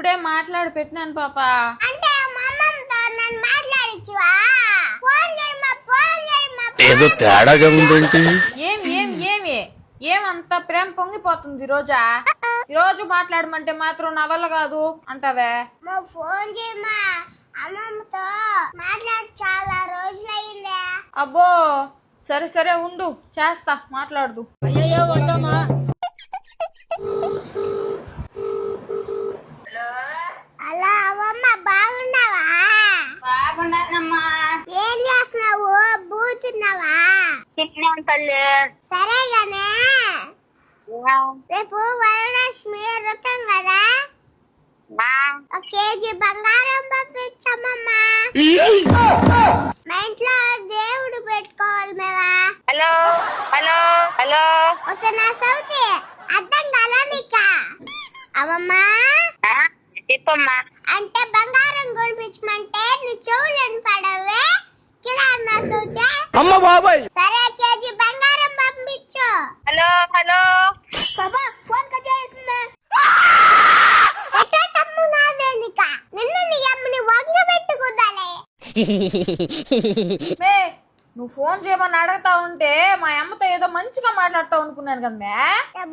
ఇప్పుడే మాట్లాడి పెట్టినాను పాప. అంటే మా అమ్మమ్మతో నన్ను మాట్లాడించువా? ఫోన్ చేయమ్మా, ఫోన్ చేయమ్మా. ఏదో తేడాగా ఉందేంటి? ఏమంత ప్రేమ పొంగిపోతుంది ఈరోజు మాట్లాడమంటే మాత్రం నా వల్ల కాదు అంటావే. మా ఫోన్ చేయమ్మా, అమ్మమ్మతో మాట్లాడి చాలా రోజులయ్యిందే. అబ్బో సరే సరే ఉండు, చేస్తా, మాట్లాడదు. అలా అమ్మమ్మ బాగున్నావా? బాగున్నానమ్మా. ఏం చేస్తున్నావు? బూతున్నావా? తిన్నాం తల్లి. సరే గానే రేపు వరలక్ష్మి వ్రతం కదా, ఒక కేజీ బంగారం పంపించమ్మమ్మా. మా ఇంట్లో దేవుడు పెట్టుకోవాలి మేవా. హలో హలో హలో వస్తున్నా సౌతి, అర్థం కాలా నీకా? అమ్మమ్మా చెప్పమ్మా. అంటే బంగారం కొనిపించమంటే నీ చెవులను పడవే కిలా సౌతి. అమ్మ బాబాయ్, సరే కేజీ బంగారం పంపించు. హలో హలో బాబా ఫోన్ కట్ చేసిందా? తమ్ము నాదేనిక నిన్ను నీ అమ్మని వంగ పెట్టుకుందాలే. మే నువ్వు ఫోన్ చేయమని అడుగుతా ఉంటే మా అమ్మతో ఏదో మంచిగా మాట్లాడతావు అనుకున్నాను కదా మే.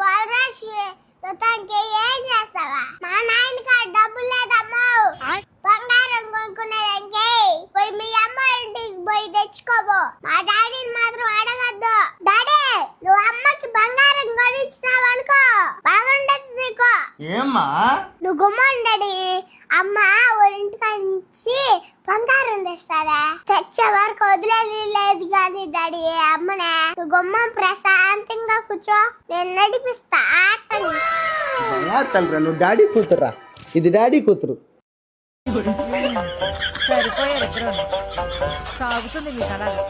బాలరాశి మొత్తానికి ఏం చేస్తావా? మా నాయనకి డబ్బులు లేదమ్మా, బంగారం కొనుక్కునేదానికి పోయి మీ అమ్మ ఇంటికి పోయి తెచ్చుకోబో. మా డాడీని మాత్రం అడగద్దు. డాడీ నువ్వు అమ్మకి బంగారం కొనిచ్చినావు అనుకో బాగుండదు నీకు. ఏమ్మా నువ్వు గుమ్మని డాడీ, అమ్మ వాళ్ళ ఇంటికాడ నుంచి బంగారం తెస్తారా? తెచ్చే వరకు వదిలేదు లేదు కానీ డాడీ అమ్మనే. నువ్వు గుమ్మం ప్రశాంతంగా కూర్చో, నేను నడిపిస్తా ఆటని. తండ్రి నువ్వు డాడీ కూతురా, ఇది డాడీ కూతురు. సరిపోయారు ఇద్దరు, సాగుతుంది మీకు అలాగే.